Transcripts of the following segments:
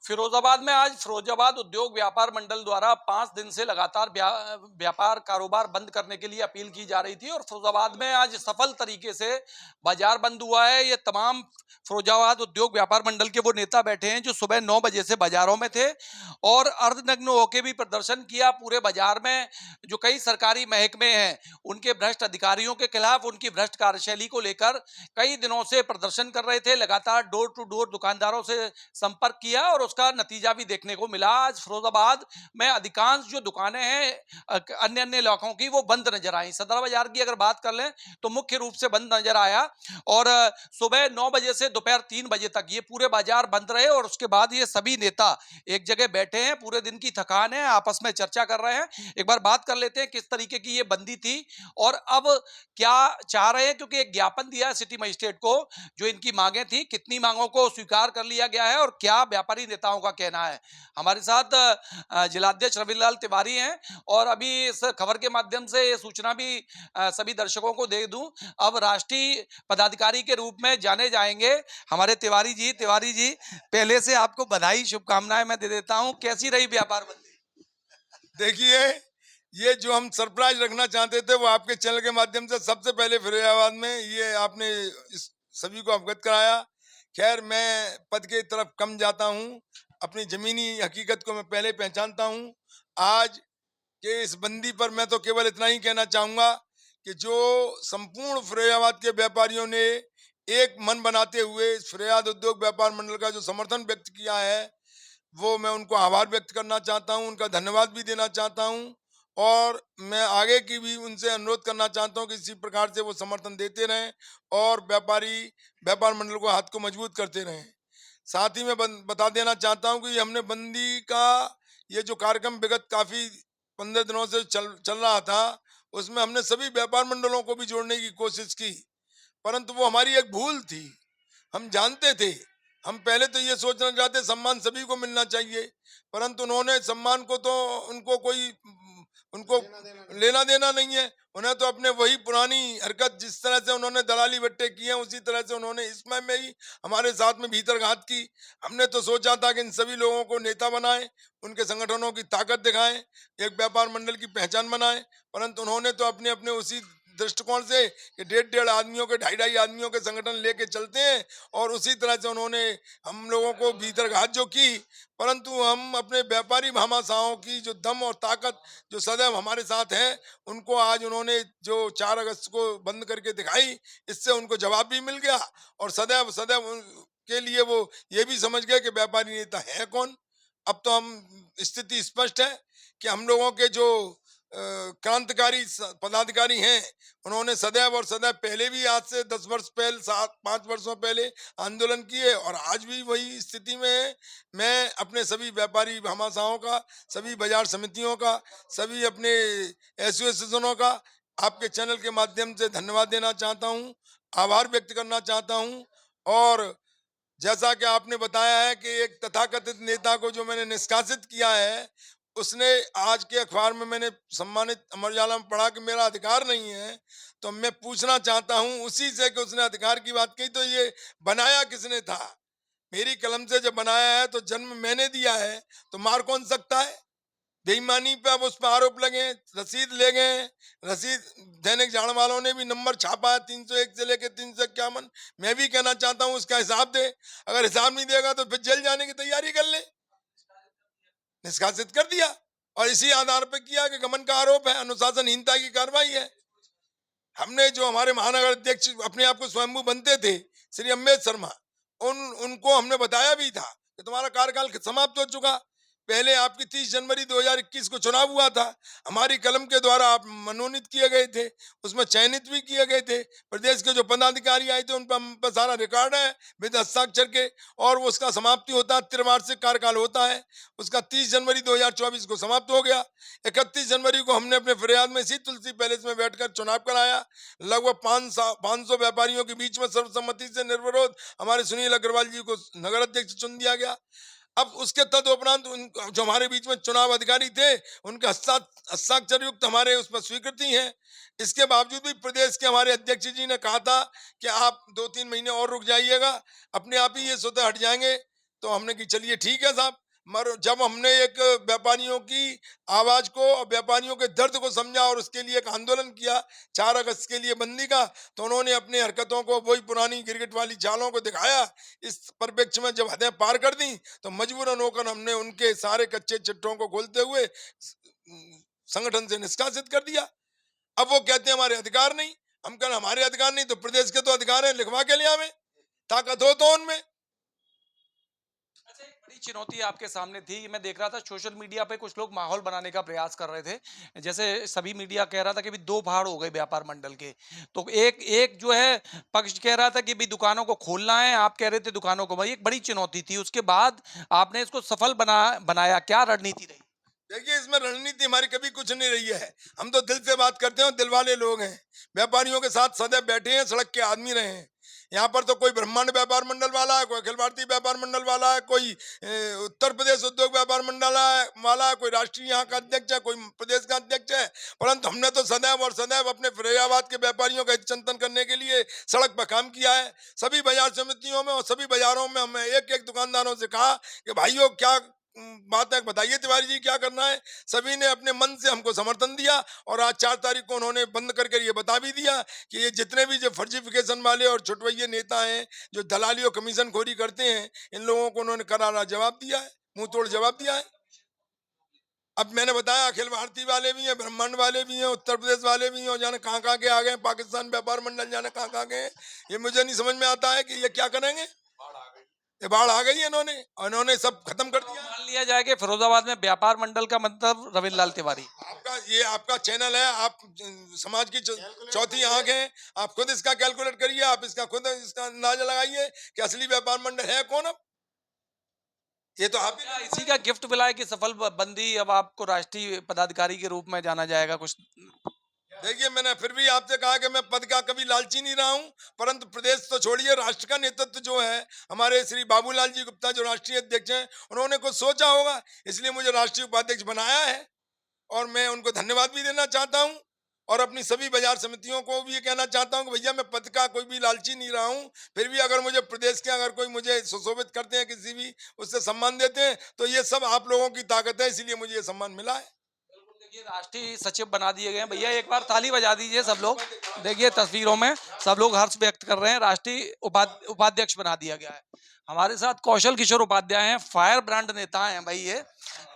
फिरोजाबाद में आज फिरोजाबाद उद्योग व्यापार मंडल द्वारा 5 दिन से लगातार व्यापार कारोबार बंद करने के लिए अपील की जा रही थी और फिरोजाबाद में आज सफल तरीके से बाजार बंद हुआ है। ये तमाम फिरोजाबाद उद्योग व्यापार मंडल के वो नेता बैठे हैं जो सुबह 9 बजे से बाजारों में थे और अर्धनग्न होकर भी प्रदर्शन किया। पूरे बाजार में जो कई सरकारी महकमे हैं उनके भ्रष्ट अधिकारियों के खिलाफ, उनकी भ्रष्ट कार्यशैली को लेकर कई दिनों से प्रदर्शन कर रहे थे। लगातार डोर टू डोर दुकानदारों से संपर्क किया और उसका नतीजा भी देखने को मिला। आज फिरोजाबाद में अधिकांश जो दुकानें हैं अन्य अन्य इलाकों की वो बंद नजर आई। सदर बाजार की अगर बात कर लें तो मुख्य रूप से बंद नजर आया और सुबह 9 बजे से दोपहर 3 बजे तक ये पूरे बाजार बंद रहे और उसके बाद ये सभी नेता एक जगह बैठे हैं। पूरे दिन की थकान है, आपस में चर्चा कर रहे हैं। एक बार बात कर लेते हैं किस तरीके की ये बंदी थी और अब क्या चाह रहे हैं, क्योंकि एक ज्ञापन दिया है सिटी मजिस्ट्रेट को। जो इनकी मांगे थी, कितनी मांगों को स्वीकार कर लिया गया है और क्या व्यापारी नेताओं का कहना है। हमारे साथ जिलाध्यक्ष रविलाल तिवारी हैं और अभी इस खबर के माध्यम से ये सूचना भी सभी दर्शकों को दे दूं, अब राष्ट्रीय पदाधिकारी के रूप में जाने जाएंगे हमारे तिवारी जी। तिवारी जी, पहले से आपको बधाई शुभकामनाएं मैं दे देता हूं। कैसी रही व्यापार बंदी? देखिए, ये जो हम सरप्राइज रखना चाहते थे वो आपके चैनल के माध्यम से सबसे पहले फिरोजाबाद में ये आपने इस सभी को अवगत कराया। खैर, मैं पद की तरफ कम जाता हूँ, अपनी जमीनी हकीकत को मैं पहले पहचानता हूँ। आज के इस बंदी पर मैं तो केवल इतना ही कहना चाहूंगा कि जो संपूर्ण फिरोजाबाद के व्यापारियों ने एक मन बनाते हुए इस फिरोजाबाद उद्योग व्यापार मंडल का जो समर्थन व्यक्त किया है, वो मैं उनको आभार व्यक्त करना चाहता हूं, उनका धन्यवाद भी देना चाहता हूं और मैं आगे की भी उनसे अनुरोध करना चाहता हूं कि इसी प्रकार से वो समर्थन देते रहें और व्यापार मंडल को हाथ को मजबूत करते रहें। साथ ही मैं बता देना चाहता हूं कि हमने बंदी का ये जो कार्यक्रम विगत काफी 15 दिनों से चल रहा था, उसमें हमने सभी व्यापार मंडलों को भी जोड़ने की कोशिश की, परंतु वो हमारी एक भूल थी। हम जानते थे, हम पहले तो ये सोचना चाहते सम्मान सभी को मिलना चाहिए, परंतु उन्होंने सम्मान को तो उनको लेना देना नहीं है। उन्हें तो अपने वही पुरानी हरकत, जिस तरह से उन्होंने दलाली बट्टे किए हैं, उसी तरह से उन्होंने इसमें में ही हमारे साथ में भीतर घात की। हमने तो सोचा था कि इन सभी लोगों को नेता बनाएं, उनके संगठनों की ताकत दिखाएं, एक व्यापार मंडल की पहचान बनाएं, परंतु उन्होंने तो अपने अपने उसी दृष्टिकोण से कि 1.5 आदमियों के 2.5 आदमियों के संगठन लेके चलते हैं और उसी तरह से उन्होंने हम लोगों को भीतर घात जो की। परंतु हम अपने व्यापारी भामाशाहों की जो दम और ताकत जो सदैव हमारे साथ है, उनको आज उन्होंने जो 4 अगस्त को बंद करके दिखाई, इससे उनको जवाब भी मिल गया और सदैव सदैव के लिए वो ये भी समझ गए कि व्यापारी नेता है कौन। अब तो हम स्थिति स्पष्ट है कि हम लोगों के जो क्रांतिकारी पदाधिकारी हैं, उन्होंने सदैव और सदैव पहले भी, आज से 10 वर्ष पहले, 5 वर्षों पहले आंदोलन किए और आज भी वही स्थिति में है। मैं अपने सभी व्यापारी भामाशाहों का, सभी बाजार समितियों का, सभी अपने एसोसिएशनों का आपके चैनल के माध्यम से धन्यवाद देना चाहता हूँ, आभार व्यक्त करना चाहता हूँ। और जैसा कि आपने बताया है कि एक तथाकथित नेता को जो मैंने निष्कासित किया है, उसने आज के अखबार में मैंने सम्मानित अमर उजाला में पढ़ा कि मेरा अधिकार नहीं है, तो मैं पूछना चाहता हूं उसी से कि उसने अधिकार की बात कही तो ये बनाया किसने था? मेरी कलम से जब बनाया है तो जन्म मैंने दिया है, तो मार कौन सकता है? बेईमानी पे अब उस पर आरोप लगे, रसीद ले गए। रसीद दैनिक जाने वालों ने भी नंबर छापा है 301 से लेके 351। मैं भी कहना चाहता हूं उसका हिसाब दे। अगर हिसाब नहीं देगा तो फिर जेल जाने की तैयारी कर ले। निष्कासित कर दिया और इसी आधार पर किया कि गमन का आरोप है, अनुशासनहीनता की कार्रवाई है। हमने जो हमारे महानगर अध्यक्ष अपने आप को स्वयंभू बनते थे, श्री अम्बेद शर्मा, उनको हमने बताया भी था कि तुम्हारा कार्यकाल समाप्त हो चुका। पहले आपकी 30 जनवरी 2021 को चुनाव हुआ था, हमारी कलम के द्वारा आप मनोनीत किए गए थे, उसमें चयनित भी किए गए थे। प्रदेश के जो पदाधिकारी आए थे उन पर सारा रिकॉर्ड है विद हस्ताक्षर के, और वो उसका समाप्ति होता है, त्रिवार्षिक कार्यकाल होता है उसका। 30 जनवरी 2024 को समाप्त हो गया। 31 जनवरी को हमने अपने फरियाद में इसी तुलसी पैलेस में बैठकर चुनाव कराया। लगभग 500 व्यापारियों के बीच में सर्वसम्मति से निर्विरोध हमारे सुनील अग्रवाल जी को नगर अध्यक्ष चुन दिया गया। अब उसके तदुपरांत जो हमारे बीच में चुनाव अधिकारी थे, उनके हस्ताक्षर युक्त हमारे उस पर स्वीकृति है। इसके बावजूद भी प्रदेश के हमारे अध्यक्ष जी ने कहा था कि आप 2-3 महीने और रुक जाइएगा, अपने आप ही ये स्वतः हट जाएंगे। तो हमने कि चलिए ठीक है साहब। मगर जब हमने एक व्यापारियों की आवाज को और व्यापारियों के दर्द को समझा और उसके लिए एक आंदोलन किया 4 अगस्त के लिए बंदी का, तो उन्होंने अपनी हरकतों को वही पुरानी गिरगिट वाली चालों को दिखाया। इस परिप्रेक्ष्य में जब हदें पार कर दी तो मजबूरन होकर हमने उनके सारे कच्चे चिट्ठों को खोलते हुए संगठन से निष्कासित कर दिया। अब वो कहते हैं हमारे अधिकार नहीं। हम कहें हमारे अधिकार नहीं तो प्रदेश के तो अधिकार है, लिखवा के ले आवे, ताकत हो तो उनमें। अच्छा, एक बड़ी चुनौती आपके सामने थी। मैं देख रहा था सोशल मीडिया पे कुछ लोग माहौल बनाने का प्रयास कर रहे थे। जैसे सभी मीडिया कह रहा था कि भी 2 भाड़ हो गए व्यापार मंडल के। तो एक एक जो है पक्ष कह रहा था कि भी दुकानों को खोलना है, आप कह रहे थे दुकानों को, भाई एक बड़ी चुनौती थी। उसके बाद आपने इसको सफल बनाया, क्या रणनीति रही? देखिए, इसमें रणनीति हमारी कभी कुछ नहीं रही है। हम तो दिल से बात करते हैं, दिल वाले लोग हैं। व्यापारियों के साथ सदैव बैठे हैं, सड़क के आदमी रहे हैं। यहाँ पर तो कोई ब्रह्मांड व्यापार मंडल वाला है, कोई अखिल भारतीय व्यापार मंडल वाला है, कोई उत्तर प्रदेश उद्योग व्यापार मंडल वाला है, कोई राष्ट्रीय यहाँ का अध्यक्ष है, कोई प्रदेश का अध्यक्ष है। परंतु हमने तो सदैव और सदैव अपने फिरोजाबाद के व्यापारियों का हित चिंतन करने के लिए सड़क पर काम किया है। सभी बाजार समितियों में और सभी बाजारों में हमने एक एक दुकानदारों से कहा कि भाइयों क्या बात है, बताइए तिवारी जी क्या करना है। सभी ने अपने मन से हमको समर्थन दिया और आज 4 तारीख को उन्होंने बंद करके ये बता भी दिया कि ये जितने भी जो फर्जिफिकेशन वाले और छुटवैये नेता हैं, जो दलाली और कमीशन खोरी करते हैं, इन लोगों को उन्होंने करारा जवाब दिया है, मुंह तोड़ जवाब दिया है। अब मैंने बताया अखिल भारतीय वाले भी हैं, ब्रह्मांड वाले भी हैं, उत्तर प्रदेश वाले भी हैं, और जाने कहाँ कहाँ के आ गए, पाकिस्तान व्यापार मंडल जाने कहाँ कहाँ के हैं। ये मुझे नहीं समझ में आता है कि ये क्या करेंगे। ये बाढ़ आ गई है, इन्होंने सब खत्म कर दिया। मान लिया जाए कि फिरोजाबाद में व्यापार मंडल का मतलब रविंद्र लाल तिवारी। आपका चैनल है, आप समाज की चौथी आंख है। आप खुद इसका कैलकुलेट करिए, आप इसका खुद इसका अंदाजा लगाइए कि असली व्यापार मंडल है कौन। अब ये तो आप क्या इसी का गिफ्ट मिला है कि सफल बंदी अब आपको राष्ट्रीय पदाधिकारी के रूप में जाना जाएगा कुछ? देखिए, मैंने फिर भी आपसे कहा कि मैं पद का कभी लालची नहीं रहा हूं, परंतु प्रदेश तो छोड़िए, राष्ट्र का नेतृत्व जो है हमारे श्री बाबूलाल जी गुप्ता जो राष्ट्रीय अध्यक्ष हैं, उन्होंने कुछ सोचा होगा, इसलिए मुझे राष्ट्रीय उपाध्यक्ष बनाया है। और मैं उनको धन्यवाद भी देना चाहता हूं और अपनी सभी बाजार समितियों को भी ये कहना चाहता हूं कि भैया मैं पद का कोई भी लालची नहीं रहा हूं। फिर भी अगर मुझे प्रदेश के अगर कोई मुझे सुशोभित करते हैं, किसी भी उससे सम्मान देते हैं, तो ये सब आप लोगों की ताकत है, इसलिए मुझे ये सम्मान मिला है। देखिए राष्ट्रीय सचिव बना दिए गए हैं भैया, एक बार ताली बजा दीजिए सब लोग। देखिए तस्वीरों में सब लोग हर्ष व्यक्त कर रहे हैं, राष्ट्रीय उपाध्यक्ष बना दिया गया है। हमारे साथ कौशल किशोर उपाध्याय हैं, फायर ब्रांड नेता हैं भाई ये,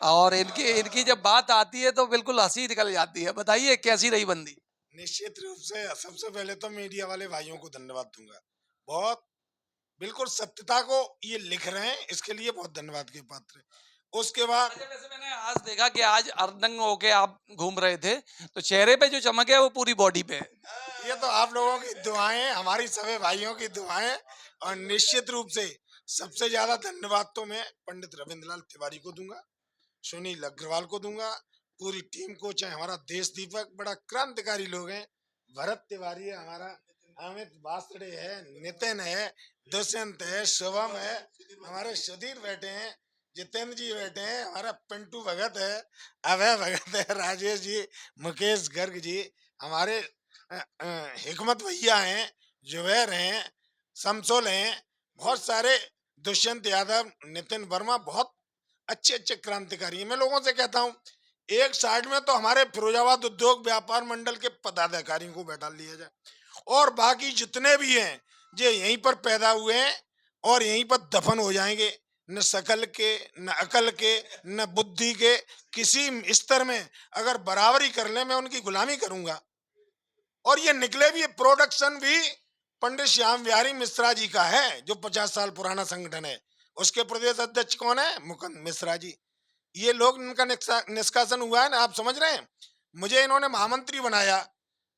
और इनकी इनकी जब बात आती है तो बिल्कुल हंसी निकल जाती है। बताइए कैसी रही बंदी? निश्चित रूप से सबसे पहले तो मीडिया वाले भाइयों को धन्यवाद दूंगा। बहुत बिल्कुल सत्यता को ये लिख रहे हैं, इसके लिए बहुत धन्यवाद के पात्र हैं। उसके बाद अच्छा, वैसे मैंने आज देखा कि आज अर्धनग्न होके आप घूम रहे थे, तो चेहरे पे जो चमक है वो पूरी बॉडी पे है। ये तो आप लोगों की दुआएं, हमारी सभी भाइयों की दुआएं, और निश्चित रूप से सबसे ज्यादा धन्यवाद तो मैं पंडित रविंद्र लाल तिवारी को दूंगा, सुनील अग्रवाल को दूंगा, पूरी टीम को, चाहे हमारा देश दीपक बड़ा क्रांतिकारी लोग हैं, भरत तिवारी है हमारा, अमित बासड़े है, नितिन है, दुष्यंत है, शुभम है, हमारे सुधीर बैठे हैं, जितेंद्र जी बैठे हैं, हमारा पिंटू भगत है, अभय भगत है, राजेश जी, मुकेश गर्ग जी, हमारे हिकमत भैया हैं, जुबैर हैं, शमसुल हैं, बहुत सारे, दुष्यंत यादव, नितिन वर्मा, बहुत अच्छे अच्छे क्रांतिकारी हैं। मैं लोगों से कहता हूँ, एक साइड में तो हमारे फिरोजाबाद उद्योग व्यापार मंडल के पदाधिकारियों को बैठा लिया जाए, और बाकी जितने भी हैं जो यहीं पर पैदा हुए हैं और यहीं पर दफन हो जाएंगे, न शकल के, न अकल के, न बुद्धि के, किसी स्तर में अगर बराबरी कर ले, मैं उनकी गुलामी करूंगा। और ये निकले भी, प्रोडक्शन भी पंडित श्याम बिहारी मिश्रा जी का है, जो 50 साल पुराना संगठन है। उसके प्रदेश अध्यक्ष कौन है? मुकुंद मिश्रा जी। ये लोग, इनका निष्कासन हुआ है ना, आप समझ रहे हैं। मुझे इन्होंने महामंत्री बनाया।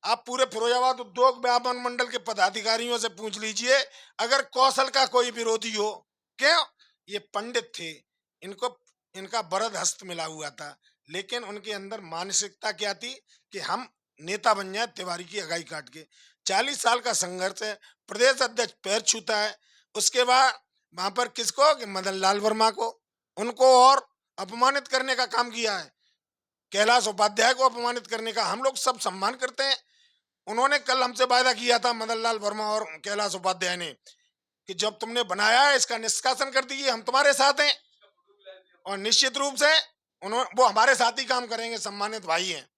आप पूरे फिरोजाबाद उद्योग व्यापार मंडल के पदाधिकारियों से पूछ लीजिए, अगर कौशल का कोई विरोधी हो, क्यों? ये पंडित थे, इनको इनका वरद हस्त मिला हुआ था, लेकिन उनके अंदर मानसिकता क्या थी कि हम नेता बन जाए तिवारी की अगाई काट के। 40 साल का संघर्ष है, प्रदेश अध्यक्ष पैर छूता है। उसके बाद वहां पर किसको? कि मदन लाल वर्मा को, उनको और अपमानित करने का काम किया है। कैलाश उपाध्याय को अपमानित करने का हम लोग सब सम्मान करते हैं। उन्होंने कल हमसे वायदा किया था, मदन लाल वर्मा और कैलाश उपाध्याय ने, कि जब तुमने बनाया है इसका निष्कासन कर दीजिए, हम तुम्हारे साथ हैं। और निश्चित रूप से वो हमारे साथ ही काम करेंगे, सम्मानित भाई हैं,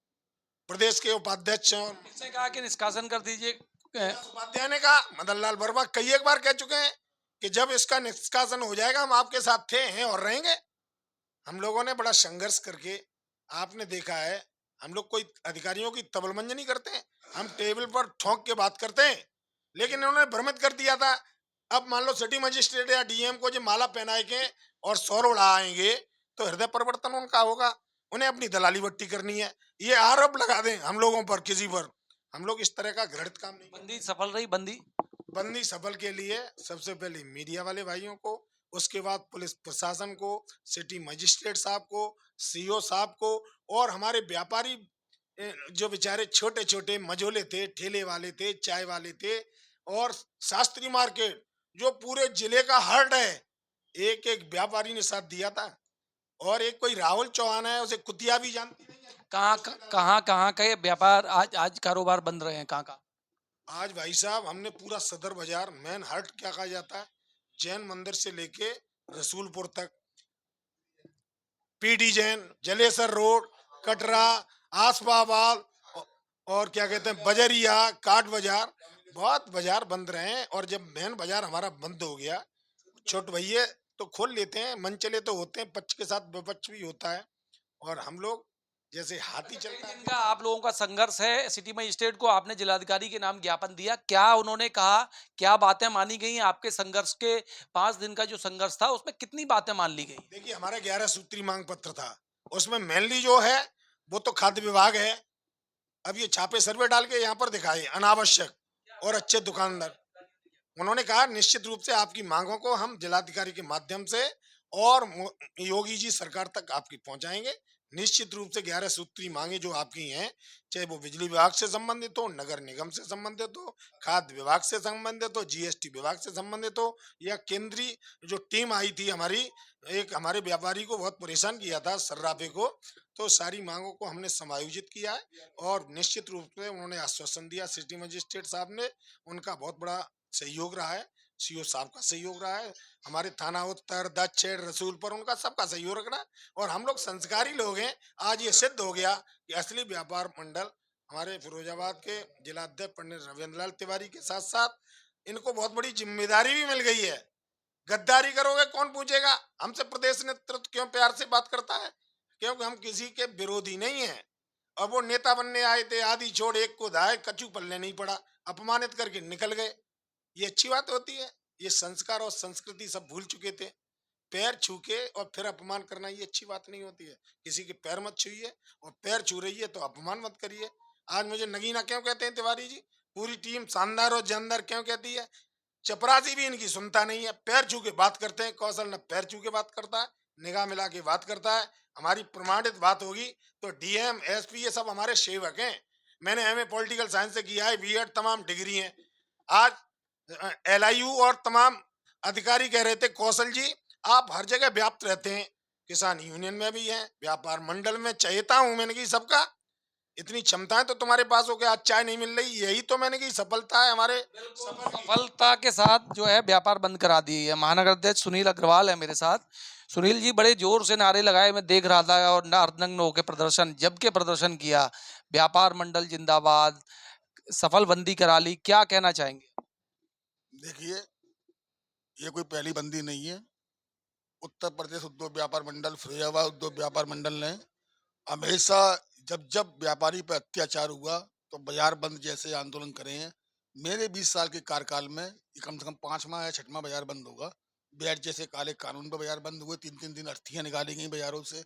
प्रदेश के उपाध्यक्ष हैं। किसने कहा कि निष्कासन कर दीजिए? उपाध्याय ने कहा, मदन लाल वर्मा कई एक बार कह चुके हैं कि जब इसका निष्कासन हो जाएगा हम आपके साथ थे, हैं और रहेंगे। हम लोगों ने बड़ा संघर्ष करके, आपने देखा है, हम लोग कोई अधिकारियों की तबलमंज नहीं करते हैं, हम टेबल पर ठोक के बात करते हैं, लेकिन इन्होंने भ्रमित कर दिया था। अब मान लो सिटी मजिस्ट्रेट या डीएम को जो माला पहनाए के और सौर उड़ाएंगे तो हृदय परिवर्तन उनका होगा, उन्हें अपनी दलाली बट्टी करनी है, ये आरोप लगा दें हम लोगों पर, किसी पर। हम लोग इस तरह का घृणित काम नहीं। बंदी सफल रही? बंदी सफल के लिए सबसे पहले मीडिया वाले भाइयों को, उसके बाद पुलिस प्रशासन को, सिटी मजिस्ट्रेट साहब को, सीओ साहब को, और हमारे व्यापारी जो बेचारे छोटे छोटे मझोले थे, ठेले वाले थे, चाय वाले थे, और शास्त्री मार्केट जो पूरे जिले का हर्ट है, एक एक व्यापारी ने साथ दिया था। और एक कोई राहुल चौहान है, उसे कुतिया भी जानती नहीं है। कहाँ के व्यापार आज कारोबार बंद रहे हैं? कहाँ? आज भाई साहब हमने पूरा सदर बाजार, मेन हर्ट क्या कहा जाता है, जैन मंदिर से लेके रसूलपुर तक, पीडी जैन, जलेसर रोड, कटरा, आसफाबाद, और क्या कहते हैं बजरिया, काट बाजार, बहुत बाजार बंद रहे हैं। और जब मेन बाजार हमारा बंद हो गया, छोट भैया तो खोल लेते हैं, मन चले तो होते हैं, पक्ष के साथ विपक्ष भी होता है, और हम लोग जैसे हाथी चलता है। इनका आप लोगों का संघर्ष है, सिटी मजिस्ट्रेट को आपने जिलाधिकारी के नाम ज्ञापन दिया, क्या उन्होंने कहा, क्या बातें मानी गई? आपके संघर्ष के 5 दिन का जो संघर्ष था उसमें कितनी बातें मान ली गई? देखिए, हमारा 11 सूत्री मांग पत्र था, उसमें मेनली जो है वो तो खाद्य विभाग है। अब ये छापे सर्वे डाल के यहाँ पर दिखाए अनावश्यक और अच्छे दुकानदार, उन्होंने कहा निश्चित रूप से आपकी मांगों को हम जिलाधिकारी के माध्यम से और योगी जी सरकार तक आपकी पहुंचाएंगे। निश्चित रूप से 11 सूत्री मांगे जो आपकी हैं, चाहे वो बिजली विभाग से संबंधित हो, नगर निगम से संबंधित हो, खाद्य विभाग से संबंधित हो, जीएसटी विभाग से संबंधित हो, या केंद्रीय जो टीम आई थी हमारी, एक हमारे व्यापारी को बहुत परेशान किया था, सर्राफे को, तो सारी मांगों को हमने समायोजित किया है। और निश्चित रूप से उन्होंने आश्वासन दिया, सिटी मजिस्ट्रेट साहब ने, उनका बहुत बड़ा सहयोग रहा है, सीओ साहब का सहयोग रहा है, हमारे थाना उत्तर, दक्षिण, रसूलपुर, उनका सबका सहयोग रखना। और हम लोग संस्कारी लोग हैं। आज ये सिद्ध हो गया कि असली व्यापार मंडल हमारे फिरोजाबाद के जिलाध्यक्ष पंडित रविंद्र लाल तिवारी के साथ साथ इनको बहुत बड़ी जिम्मेदारी भी मिल गई है। गद्दारी करोगे कौन पूछेगा? हमसे प्रदेश नेतृत्व क्यों प्यार से बात करता है, क्योंकि हम किसी के विरोधी नहीं है। और वो नेता बनने आए थे, आधी छोड़ एक को धाए, कचू पल्ले नहीं पड़ा, अपमानित करके निकल गए, ये अच्छी बात होती है? ये संस्कार और संस्कृति सब भूल चुके थे। पैर छू के और फिर अपमान करना ये अच्छी बात नहीं होती है। किसी के पैर मत छूइए, और पैर छू रही है तो अपमान मत करिए। आज मुझे नगीना क्यों कहते हैं तिवारी जी? पूरी टीम शानदार और जानदार क्यों कहती है? चपरासी भी इनकी सुनता नहीं है, पैर छू के बात करते हैं। कौशल न पैर छू के बात करता है, निगाह मिला के बात करता है। हमारी प्रमाणित बात होगी तो डीएम, एसपी, ये सब हमारे सेवक हैं। मैंने एमए पॉलिटिकल साइंस से किया है, बीएड तमाम डिग्री हैं। आज एलआईयू और तमाम अधिकारी कह रहे थे, कौशल जी आप हर जगह व्याप्त रहते हैं, किसान यूनियन में भी हैं, व्यापार मंडल में चहेता हूं मैंने की सबका, इतनी क्षमताएं तो तुम्हारे पास हो के आज चाय नहीं मिल रही, यही तो मैंने की सफलता है हमारे सफलता के साथ जो है व्यापार बंद करा दी है। महानगर अध्यक्ष सुनील अग्रवाल है मेरे साथ। सुनील जी, बड़े जोर से नारे लगाए, मैं देख रहा था, और अर्धनग्न होकर प्रदर्शन, जम के प्रदर्शन किया, व्यापार मंडल जिंदाबाद, सफल बंदी करा ली, क्या कहना चाहेंगे? देखिए, ये कोई पहली बंदी नहीं है। उत्तर प्रदेश उद्योग व्यापार मंडल, फिरोजाबाद उद्योग व्यापार मंडल ने हमेशा जब जब व्यापारी पर अत्याचार हुआ तो बाजार बंद जैसे आंदोलन करे हैं। मेरे 20 साल के कार्यकाल में ये कम से कम 5वां या 6वां बाजार बंद होगा। बैट जैसे काले कानून पर बाजार बंद हुए, 3-3 दिन अर्थियां निकाली गई बाजारों से,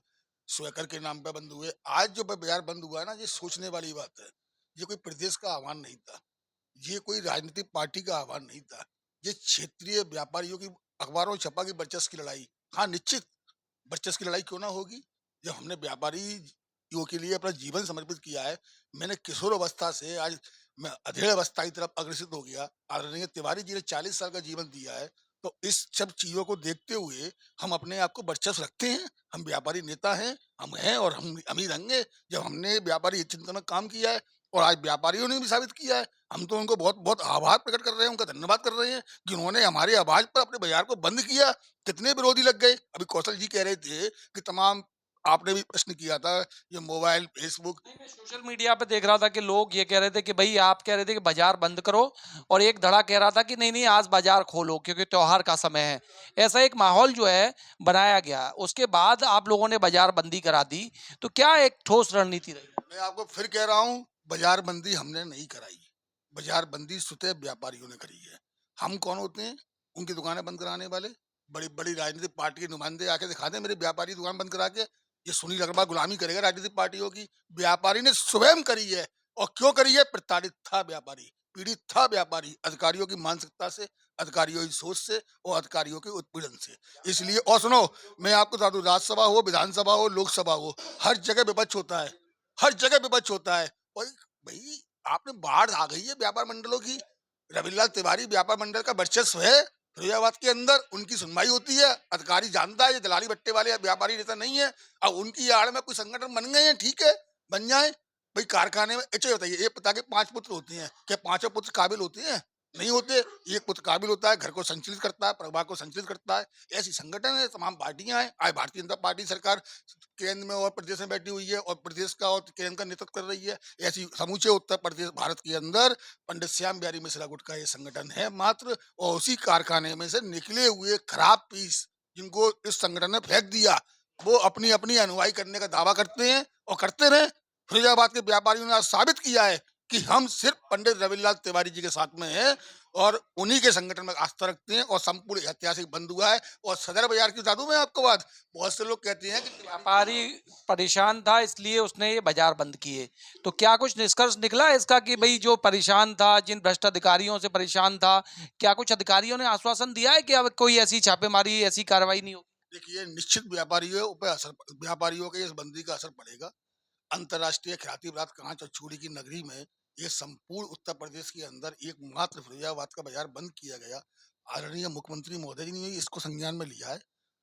स्वेकर के नाम पे बंद हुए। आज जो बाजार बंद हुआ है ना, ये सोचने वाली बात है। ये कोई प्रदेश का आह्वान नहीं था, ये कोई राजनीतिक पार्टी का आह्वान नहीं था, ये क्षेत्रीय व्यापारियों की अखबारों में छपा की वर्चस्व की लड़ाई। हाँ, निश्चित वर्चस्व की लड़ाई क्यों ना होगी, जब हमने व्यापारियों के लिए अपना जीवन समर्पित किया है। मैंने किशोर अवस्था से आज मैं अधेड़ अवस्था की तरफ अग्रसित हो गया। आदरणीय तिवारी जी ने 40 साल का जीवन दिया है, तो इस सब चीजों को देखते हुए हम अपने आप को वर्चस्व रखते हैं। हम व्यापारी नेता हैं, हम हैं, और हम ही रहेंगे। जब हमने व्यापारी चिंतन में काम किया है और आज व्यापारियों ने भी साबित किया है। हम तो उनको बहुत बहुत आभार प्रकट कर रहे हैं, उनका धन्यवाद कर रहे हैं कि उन्होंने हमारी आवाज पर अपने बाजार को बंद किया। कितने विरोधी लग गए। अभी कौशल जी कह रहे थे कि तमाम, आपने भी प्रश्न किया था, ये मोबाइल, फेसबुक। नहीं, मैं सोशल मीडिया पे देख रहा था कि लोग ये कह रहे थे कि भाई, आप कह रहे थे कि बाजार बंद करो, और एक धड़ा कह रहा था कि नहीं नहीं, आज बाजार खोलो क्योंकि त्योहार का समय है। ऐसा एक माहौल जो है बनाया गया, उसके बाद आप लोगों ने बाजार बंदी करा दी। तो क्या एक ठोस रणनीति रही? मैं आपको फिर कह रहा हूँ, बाजार बंदी हमने नहीं कराई। बाजार बंदी स्वतः व्यापारियों ने करी है। हम कौन होते हैं उनकी दुकानें बंद कराने वाले? बड़ी बड़ी राजनीतिक पार्टी के नुमाइंदे आके दिखा दें मेरे व्यापारी दुकान बंद करा के। ये सुनील अग्रवाल गुलामी करेगा राजनीतिक पार्टियों की? व्यापारी ने स्वयं करी है। और क्यों करी है? प्रताड़ित था व्यापारी, पीड़ित था व्यापारी, अधिकारियों की मानसिकता से, अधिकारियों की सोच से और अधिकारियों के उत्पीड़न से। इसलिए, और सुनो, मैं आपको बता दूं, राज्यसभा हो, विधानसभा हो, लोकसभा हो, हर जगह विपक्ष होता है, हर जगह विपक्ष होता है। और भाई, आपने बाढ़ आ गई है व्यापार मंडलों की। रविलाल तिवारी व्यापार मंडल का वर्चस्व है फिरोजाबाद के अंदर, उनकी सुनवाई होती है, अधिकारी जानता है ये दलाली बट्टे वाले व्यापारी नेता नहीं है। अब उनकी आड़ में कोई संगठन बन गए हैं, ठीक है, बन जाए। भाई कारखाने में, अच्छा बताइए, एक पिता के 5 पुत्र होते हैं, क्या पांचों पुत्र काबिल होते हैं? नहीं होते। एक पुत्र काबिल होता है, घर को संचालित करता है, परिवार को संचालित करता है। ऐसी संगठन है, तमाम पार्टियां हैं। आज भारतीय जनता पार्टी सरकार केंद्र में और प्रदेश में बैठी हुई है, और प्रदेश का और केंद्र का नेतृत्व कर रही है। ऐसी समूचे उत्तर प्रदेश भारत के अंदर पंडित श्याम बिहारी मिश्रा गुट का ये संगठन है मात्र। और उसी कारखाने में से निकले हुए खराब पीस जिनको इस संगठन ने फेंक दिया, वो अपनी अपनी अनुयायी करने का दावा करते हैं और करते रहे। फिरोजाबाद के व्यापारियों ने आज साबित किया है कि हम सिर्फ पंडित रविलाल तिवारी जी के साथ में हैं और उन्हीं के संगठन में आस्था रखते हैं, और संपूर्ण ऐतिहासिक बंद हुआ है। और सदर बाजार की बता दूं मैं आपको बात, बहुत से लोग कहते हैं कि व्यापारी परेशान था इसलिए उसने ये बाजार बंद किए। तो क्या कुछ निष्कर्ष निकला है इसका कि भाई, जो परेशान था, जिन भ्रष्ट अधिकारियों से परेशान था, क्या कुछ अधिकारियों ने आश्वासन दिया है कि अब कोई ऐसी छापेमारी, ऐसी कार्रवाई नहीं होगी? देखिए, निश्चित व्यापारियों पे असर, व्यापारियों के इस बंदी का असर पड़ेगा। अंतर्राष्ट्रीय ख्याति प्राप्त कांच और चूड़ी की नगरी में ये संपूर्ण उत्तर प्रदेश के अंदर एकमात्र फिरोजाबाद का बाजार बंद किया गया। आदरणीय मुख्यमंत्री महोदय जी ने इसको संज्ञान में लिया है।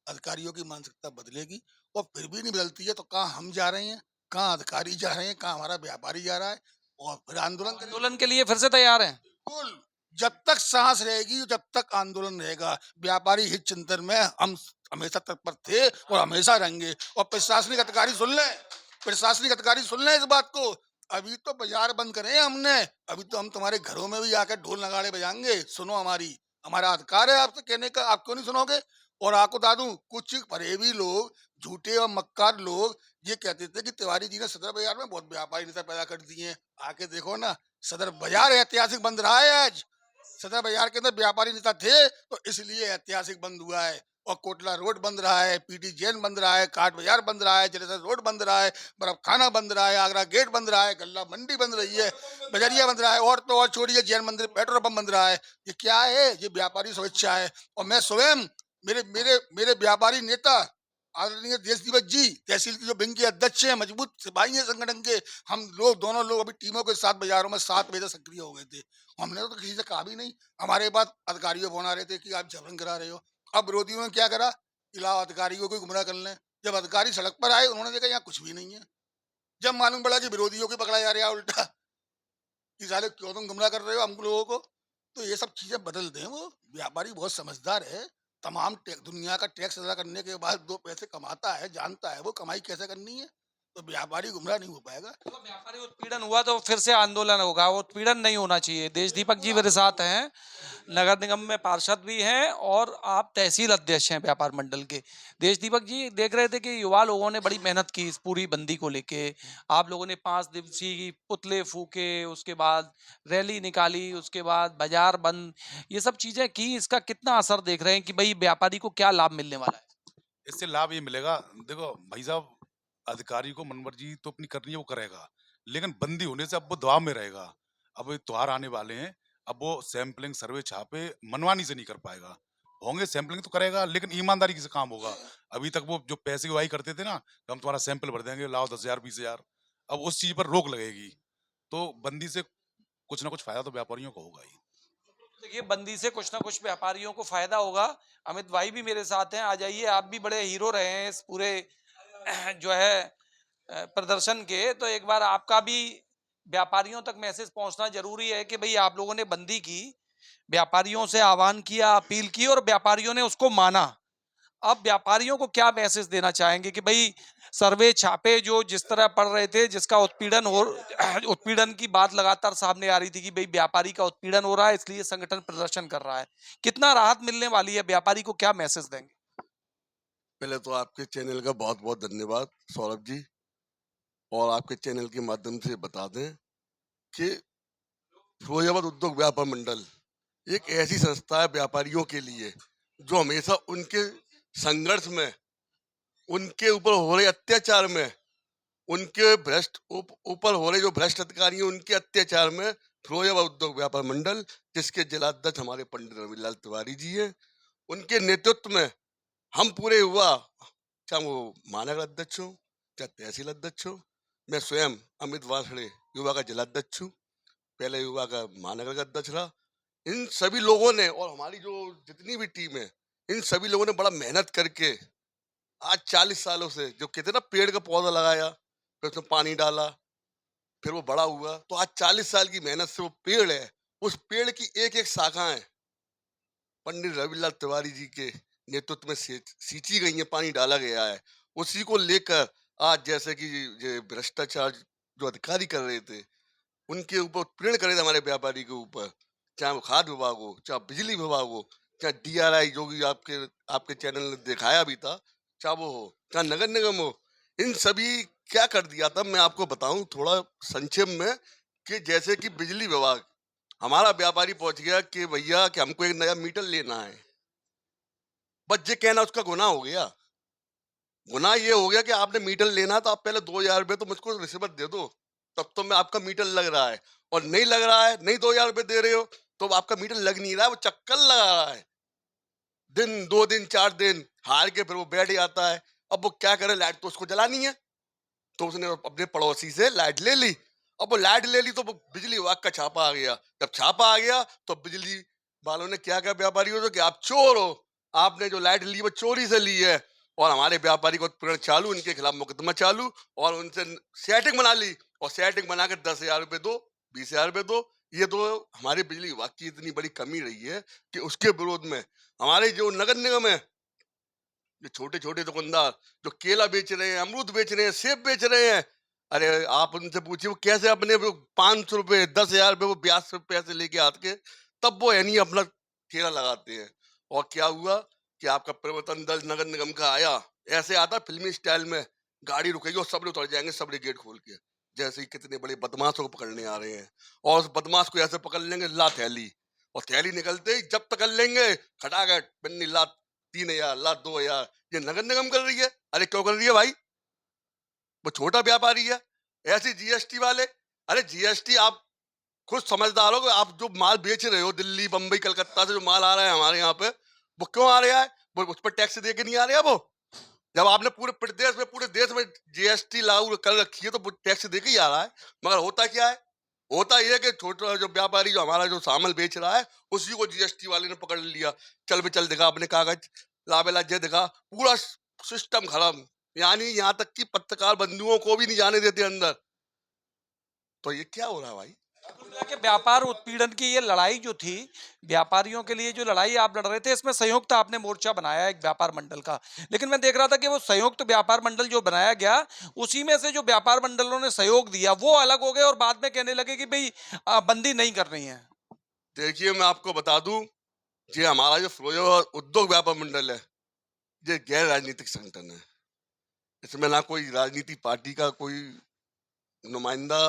अधिकारियों की मानसिकता बदलेगी, और फिर भी नहीं बदलती है तो कहाँ हम जा रहे हैं, कहाँ अधिकारी जा रहे हैं, कहाँ हमारा व्यापारी जा रहा है, और फिर आंदोलन करेंगे। आंदोलन के लिए फिर से तैयार हैं? बिल्कुल, जब तक सांस रहेगी, जब तक आंदोलन रहेगा, व्यापारी हित चिंतन में हम हमेशा तत्पर थे और हमेशा रहेंगे। और प्रशासनिक अधिकारी सुन लें, प्रशासनिक अधिकारी सुन लें इस बात को। अभी तो बाजार बंद करे हैं हमने, अभी तो हम तुम्हारे घरों में भी आकर ढोल नगाड़े बजाएंगे। सुनो, हमारा अधिकार है आपसे कहने का, आप क्यों नहीं सुनोगे? और आपको बता दूं, कुछ फरेबी लोग, झूठे और मक्कार लोग ये कहते थे कि तिवारी जी ने सदर बाजार में बहुत व्यापारी नेता पैदा कर दिए हैं। आके देखो ना, सदर बाजार ऐतिहासिक बंद रहा है आज। सदर बाजार के अंदर व्यापारी नेता थे तो इसलिए ऐतिहासिक बंद हुआ है। और कोटला रोड बंद रहा है, पीटी जैन बंद रहा है, काट बाजार बंद रहा है, जलेसर रोड बंद रहा है, बर्फ खाना बंद रहा है, आगरा गेट बंद रहा है, गल्ला मंडी बंद रही है, बजरिया बंद रहा है, और तो और छोड़िए, जैन मंदिर, पेट्रोल पंप बंद रहा है। ये क्या है? ये व्यापारी स्वेच्छा है। और मैं स्वयं, मेरे मेरे मेरे व्यापारी नेता आदरणीय देश दिवस जी, तहसील की जो विंग के अध्यक्ष हैं, मजबूत सिपाही हैं संगठन के, हम लोग दोनों लोग अभी टीमों के साथ बाजारों में 7 बजे सक्रिय हो गए थे। हमने तो किसी से कहा भी नहीं। हमारे पास अधिकारियों फोन आ रहे थे कि आप जबरन करा रहे हो। अब विरोधियों ने क्या करा, इलावा अधिकारियों को गुमराह कर लें। जब अधिकारी सड़क पर आए, उन्होंने देखा यहाँ कुछ भी नहीं है। जब मालूम पड़ा कि विरोधियों को पकड़ा जा रहा है उल्टा, कि साले क्यों तुम गुमराह कर रहे हो हम लोगों को, तो ये सब चीजें बदल दें। वो व्यापारी बहुत समझदार है, तमाम दुनिया का टैक्स अदा करने के बाद 2 पैसे कमाता है, जानता है वो कमाई कैसे करनी है। तो व्यापारी गुमराह नहीं हो पाएगा। तो व्यापारी उत्पीड़न हुआ तो फिर से आंदोलन होगा, वो उत्पीड़न नहीं होना चाहिए। देश दीपक जी मेरे साथ हैं, नगर निगम में पार्षद भी हैं और आप तहसील अध्यक्ष हैं व्यापार मंडल के। देश दीपक जी, देख रहे थे कि युवा लोगों ने बड़ी मेहनत की इस पूरी बंदी को लेके। आप लोगों ने 5 दिवसीय पुतले फूके, उसके बाद रैली निकाली, उसके बाद बाजार बंद, ये सब चीजें की। इसका कितना असर देख रहे हैं कि भाई व्यापारी को क्या लाभ मिलने वाला है? इससे लाभ ये मिलेगा। देखो भाई साहब, अधिकारी को मनमर्जी तो अपनी करनी है, वो करेगा, लेकिन बंदी होने से अब वो दबाव में रहेगा। अब ये त्योहार आने वाले हैं, अब वो सैंपलिंग सर्वे छापे मनमानी से नहीं कर पाएगा। होंगे सैंपलिंग तो करेगा, लेकिन ईमानदारी से काम होगा। अभी तक वो जो पैसे की वाही करते थे ना, कि हम तुम्हारा सैंपल भर देंगे, लाओ 10,000 20,000, अब उस चीज पर रोक लगेगी। तो बंदी से कुछ ना कुछ फायदा तो व्यापारियों को होगा ही। देखिए, बंदी से कुछ ना कुछ व्यापारियों को फायदा होगा। अमित भाई भी मेरे साथ हैं, आ जाइए। आप भी बड़े हीरो रहे हैं इस पूरे जो है प्रदर्शन के, तो एक बार आपका भी व्यापारियों तक मैसेज पहुंचना जरूरी है कि भाई आप लोगों ने बंदी की, व्यापारियों से आह्वान किया, अपील की और व्यापारियों ने उसको माना। अब व्यापारियों को क्या मैसेज देना चाहेंगे कि भाई सर्वे छापे जो जिस तरह पड़ रहे थे, जिसका उत्पीड़न हो उत्पीड़न की बात लगातार सामने आ रही थी कि भाई व्यापारी का उत्पीड़न हो रहा है इसलिए संगठन प्रदर्शन कर रहा है, कितना राहत मिलने वाली है, व्यापारी को क्या मैसेज देंगे? पहले तो आपके चैनल का बहुत बहुत धन्यवाद सौरभ जी, और आपके चैनल के माध्यम से बता दें कि फिरोजाबाद उद्योग व्यापार मंडल एक ऐसी संस्था है व्यापारियों के लिए जो हमेशा उनके संघर्ष में, उनके ऊपर हो रहे अत्याचार में, उनके ऊपर हो रहे जो भ्रष्ट अधिकारी हैं उनके अत्याचार में फिरोजाबाद उद्योग व्यापार मंडल, जिसके जिलाध्यक्ष हमारे पंडित रविलाल तिवारी जी हैं, उनके नेतृत्व में हम पूरे युवा, चाहे वो महानगर अध्यक्ष हो चाहे तहसील अध्यक्ष हो, मैं स्वयं अमित वासड़े युवा का जिलाध्यक्ष हूँ, पहले युवा का महानगर का अध्यक्ष रहा। इन सभी लोगों ने और हमारी जो जितनी भी टीम है, इन सभी लोगों ने बड़ा मेहनत करके आज 40 सालों से जो कहते ना पेड़ का पौधा लगाया, फिर उसमें पानी डाला, फिर वो बड़ा हुआ, तो आज 40 साल की मेहनत से वो पेड़ है, उस पेड़ की एक एक शाखाएं पंडित रविलाल तिवारी जी के नेतृत्व में सींची गई है, पानी डाला गया है। उसी को लेकर आज जैसे कि ये भ्रष्टाचार जो अधिकारी कर रहे थे उनके ऊपर उत्पीड़न कर रहे थे हमारे व्यापारी के ऊपर, चाहे वो खाद्य विभाग हो, चाहे बिजली विभाग हो, चाहे DRI जो भी आपके चैनल ने दिखाया भी था, चाहे वो हो, चाहे नगर निगम हो, इन सभी क्या कर दिया था मैं आपको बताऊं थोड़ा संक्षेप में कि जैसे कि बिजली विभाग, हमारा व्यापारी पहुंच गया कि भैया कि हमको एक नया मीटर लेना है, बस ये कहना उसका गुनाह हो गया। गुनाह ये हो गया कि आपने मीटर लेना तो आप पहले 2,000 रुपये तो मुझको रिश्वत दे दो, तब तो मैं आपका मीटर लग रहा है, और नहीं लग रहा है, नहीं 2,000 रुपये दे रहे हो तो आपका मीटर लग नहीं रहा है, वो चक्कर लगा रहा है, दिन 2 दिन 4 दिन हार के फिर वो बैठ जाता है। अब वो क्या करे, लाइट तो उसको जलानी है, तो उसने अपने पड़ोसी से लाइट ले ली। अब वो लाइट ले ली तो वो बिजली विभाग का छापा आ गया। जब छापा आ गया तो बिजली वालों ने क्या कहा व्यापारियों से कि आप चोर हो, आपने जो लाइट ली वो चोरी से ली है, और हमारे व्यापारी को उत्पीड़न चालू, इनके खिलाफ मुकदमा चालू, और उनसे सेटिंग बना ली, और सेटिंग बना कर 10,000 रुपये दो, 20,000 रुपये दो। ये तो हमारे बिजली विभाग की इतनी बड़ी कमी रही है कि उसके विरोध में हमारे जो नगर निगम है, जो छोटे छोटे दुकानदार जो केला बेच रहे हैं, अमरूद बेच रहे हैं, सेब बेच रहे हैं, अरे आप उनसे पूछिए वो कैसे अपने 500 रुपये 10,000 रुपये वो ब्याज से पैसे लेके आते के तब वो यानी अपना ठेला लगाते हैं। और क्या हुआ कि आपका प्रवर्तन दल नगर निगम का आया, ऐसे आता फिल्मी स्टाइल में, गाड़ी रुकेगी और सब लोग उतर जाएंगे, सब गेट खोल के, जैसे ही कितने बड़े बदमाशों को पकड़ने आ रहे हैं, और उस बदमाश को ऐसे पकड़ लेंगे, ला थैली, और थैली निकलते ही जब पकड़ लेंगे, खटाखट पन्नी ला 3,000 ला 2,000। ये नगर निगम कर रही है। अरे क्यों कर रही है भाई, वो छोटा व्यापारी है। ऐसे GST वाले, अरे GST आप खुद समझदार हो कि आप जो माल बेच रहे हो दिल्ली बम्बई कलकत्ता से जो माल आ रहा है हमारे यहाँ पे, वो क्यों आ रहा है, वो उस पर टैक्स दे के नहीं आ रहा है। वो जब आपने पूरे प्रदेश में पूरे देश में GST लागू कर रखी है तो वो टैक्स दे के ही आ रहा है। मगर होता क्या है, होता यह है कि छोटा जो व्यापारी जो हमारा जो सामान बेच रहा है उसी को GST वाले ने पकड़ लिया, चल भी चल दिखा अपने कागज, लाबेला जे दिखा, पूरा सिस्टम खत्म। यानी यहाँ तक कि पत्रकार बंधुओं को भी नहीं जाने देते अंदर। तो ये क्या हो रहा है भाई? कि व्यापार उत्पीड़न की ये लड़ाई जो थी, व्यापारियों के लिए जो लड़ाई आप लड़ रहे थे, इसमें संयुक्त आपने मोर्चा बनाया एक व्यापार मंडल का, लेकिन मैं देख रहा था कि वो संयुक्त व्यापार मंडल जो बनाया गया उसी में से जो व्यापार मंडलों ने सहयोग दिया वो अलग हो गए और बाद में कहने लगे कि भाई बंदी नहीं करनी है। देखिए मैं आपको बता दूं, ये हमारा जो फिरोजाबाद उद्योग व्यापार मंडल है ये गैर राजनीतिक संगठन है। इसमें ना कोई राजनीति पार्टी का कोई नुमाइंदा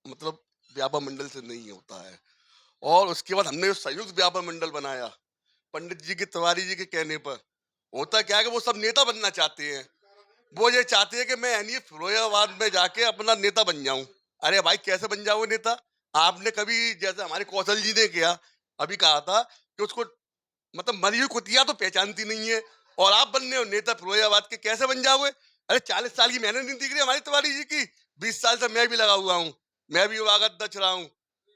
मतलब व्यापार मंडल से नहीं होता है। और उसके बाद हमने जो संयुक्त व्यापार मंडल बनाया पंडित जी के तिवारी जी के कहने पर, होता क्या है कि वो सब नेता बनना चाहते हैं। वो ये चाहते हैं कि मैं यानी फिरोजाबाद में जाके अपना नेता बन जाऊं। अरे भाई कैसे बन जाओगे नेता? आपने कभी जैसे हमारे कौशल जी ने किया, अभी कहा था कि उसको मतलब मरी हुई कुतिया तो पहचानती नहीं है, और आप बनने हो नेता फिरोजाबाद के, कैसे बन जाओगे? अरे 40 साल की मेहनत नहीं दिख रही हमारी तिवारी जी की? 20 साल से मैं भी लगा हुआ हूँ, मैं भी विभाग अध्यक्ष रहा हूँ,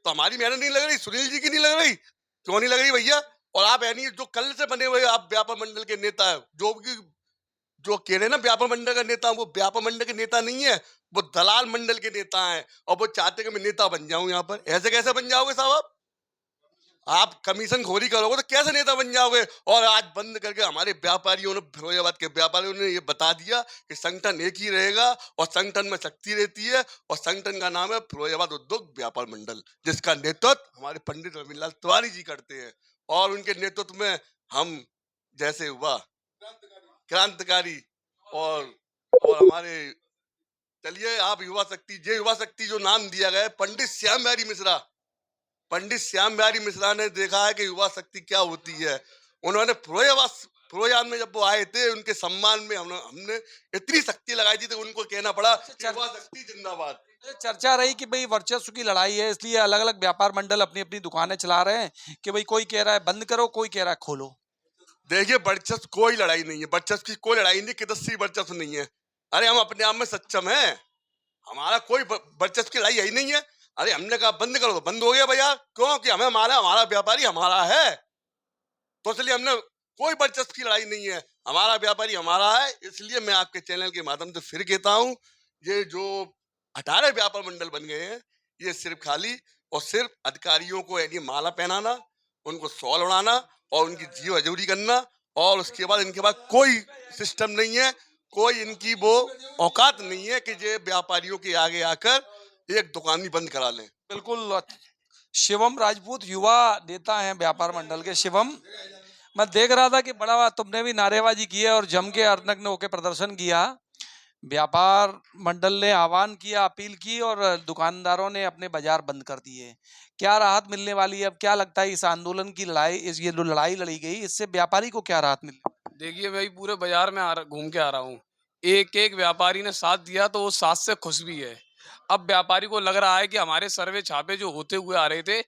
तो हमारी मेहनत नहीं लग रही? सुनील जी की नहीं लग रही? क्यों नहीं लग रही भैया? और आप यानी जो कल से बने हुए आप व्यापार मंडल के नेता है, जो कह रहे हैं ना व्यापार मंडल का नेता, वो व्यापार मंडल के नेता नहीं है, वो दलाल मंडल के नेता हैं। और वो चाहते हैं कि मैं नेता बन जाऊं यहाँ पर। ऐसे कैसे बन जाओगे साहब आप कमीशन खोरी करोगे तो कैसे नेता बन जाओगे? और आज बंद करके हमारे व्यापारियों ने, फिरोजाबाद के व्यापारियों ने ये बता दिया कि संगठन एक ही रहेगा और संगठन में शक्ति रहती है, और संगठन का नाम है फिरोजाबाद उद्योग व्यापार मंडल, जिसका नेतृत्व हमारे पंडित रविंद्रलाल तिवारी जी करते हैं। और उनके नेतृत्व में हम जैसे हुआ क्रांतिकारी और हमारे, चलिए आप युवा शक्ति, ये युवा शक्ति जो नाम दिया गया है पंडित श्याम बिहारी मिश्रा, पंडित श्याम बिहारी मिश्रा ने देखा है कि युवा शक्ति क्या होती है। उन्होंने फिरोजाबाद में जब वो आए थे, उनके सम्मान में हमने इतनी शक्ति लगाई थी तो उनको कहना पड़ा कि युवा शक्ति जिंदाबाद। चर्चा रही कि भाई वर्चस्व की लड़ाई है, इसलिए अलग अलग व्यापार मंडल अपनी अपनी दुकानें चला रहे हैं कि भाई कोई कह रहा है बंद करो, कोई कह रहा है खोलो। देखिए वर्चस्व कोई लड़ाई नहीं है, वर्चस्व की कोई लड़ाई नहीं, किसी वर्चस्व नहीं है। अरे हम अपने आप में सक्षम है, हमारा कोई वर्चस्व की लड़ाई यही नहीं है। अरे हमने कहा बंद करो तो बंद हो गया भैया, क्यों कि हमें हमारा व्यापारी हमारा है, तो इसलिए हमने कोई वर्चस्व की लड़ाई नहीं है, हमारा व्यापारी हमारा है। इसलिए मैं आपके चैनल के माध्यम से फिर कहता हूँ, ये जो 18 व्यापार मंडल बन गए हैं, ये सिर्फ खाली और सिर्फ अधिकारियों को यानी माला पहनाना, उनको शॉल उड़ाना और उनकी जीव हजूरी करना, और उसके बाद इनके पास कोई सिस्टम नहीं है, कोई इनकी वो औकात नहीं है कि ये व्यापारियों के आगे आकर एक दुकान भी बंद करा लें। बिल्कुल। शिवम राजपूत युवा नेता हैं व्यापार मंडल के। शिवम, मैं देख रहा था कि बड़ा तुमने भी नारेबाजी की है और जम के अर्नक होकर प्रदर्शन किया। व्यापार मंडल ने आह्वान किया, अपील की और दुकानदारों ने अपने बाजार बंद कर दिए। क्या राहत मिलने वाली है? अब क्या लगता है इस आंदोलन की लड़ाई, इस ये जो लड़ाई लड़ी गई, इससे व्यापारी को क्या राहत मिली? देखिए भाई, पूरे बाजार में घूम के आ रहा हूँ, एक एक व्यापारी ने साथ दिया तो वो साथ से खुश भी है। अब व्यापारी को लग रहा है कि हमारे सर्वे छापे जो होते हुए आ रहे थे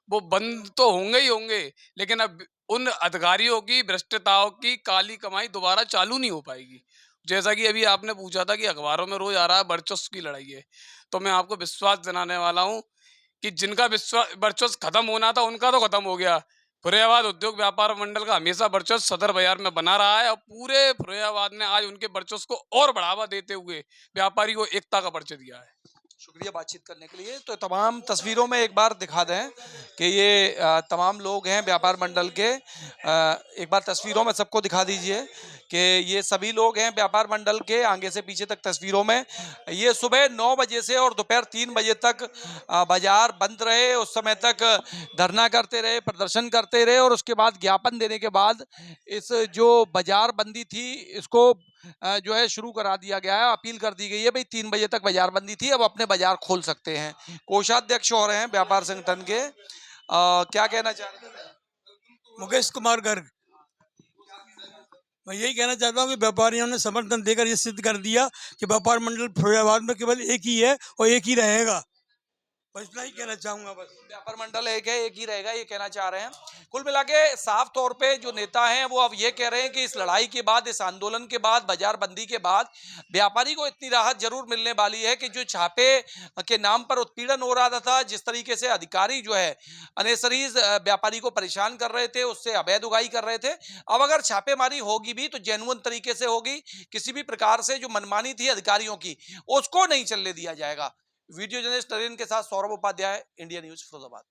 वो बंद तो होंगे ही होंगे, लेकिन अब उन अधिकारियों की भ्रष्टताओं की काली कमाई दोबारा चालू नहीं हो पाएगी। जैसा कि अभी आपने पूछा था कि अखबारों में रोज आ रहा है वर्चस्व की लड़ाई है, तो मैं आपको विश्वास दिलाने वाला हूँ कि जिनका विश्वास वर्चस्व खत्म होना था उनका तो खत्म हो गया। फिरोजाबाद उद्योग व्यापार मंडल का हमेशा वर्चस्व सदर बाजार में बना रहा है और पूरे फिरोजाबाद ने आज उनके वर्चस्व को और बढ़ावा देते हुए व्यापारी को एकता का परिचय दिया है। शुक्रिया बातचीत करने के लिए। तो तमाम तस्वीरों में एक बार दिखा दें कि ये तमाम लोग हैं व्यापार मंडल के। एक बार तस्वीरों में सबको दिखा दीजिए कि ये सभी लोग हैं व्यापार मंडल के, आगे से पीछे तक तस्वीरों में। ये सुबह 9 बजे से और दोपहर 3 बजे तक बाजार बंद रहे, उस समय तक धरना करते रहे, प्रदर्शन करते रहे और उसके बाद ज्ञापन देने के बाद इस जो बाजार बंदी थी इसको जो है शुरू करा दिया गया है। अपील कर दी गई है भाई 3 बजे तक बाजार बंदी थी, अब अपने बाजार खोल सकते हैं। कोषाध्यक्ष हो रहे हैं व्यापार संगठन के, क्या कहना चाह रहे हैं? मुकेश कुमार गर्ग। मैं यही कहना चाहता हूँ कि व्यापारियों ने समर्थन देकर ये सिद्ध कर दिया कि व्यापार मंडल फिरोजाबाद में केवल एक ही है और एक ही रहेगा। बस इतना ही कहना चाहूंगा। बस व्यापार मंडल एक है, एक ही रहेगा, ये कहना चाह रहे हैं। कुल मिला के साफ तौर पे जो नेता हैं वो अब ये कह रहे हैं कि इस लड़ाई के बाद, इस आंदोलन के बाद, बाजार बंदी के बाद व्यापारी को इतनी राहत जरूर मिलने वाली है कि जो छापे के नाम पर उत्पीड़न हो रहा था, जिस तरीके से अधिकारी जो है अनेसरीज व्यापारी को परेशान कर रहे थे, उससे अवैध उगाही कर रहे थे, अब अगर छापेमारी होगी भी तो जेन्युइन तरीके से होगी। किसी भी प्रकार से जो मनमानी थी अधिकारियों की उसको नहीं चलने दिया जाएगा। वीडियो जर्नलिस्ट नरेंद्र के साथ सौरभ उपाध्याय, इंडिया न्यूज फिरोजाबाद।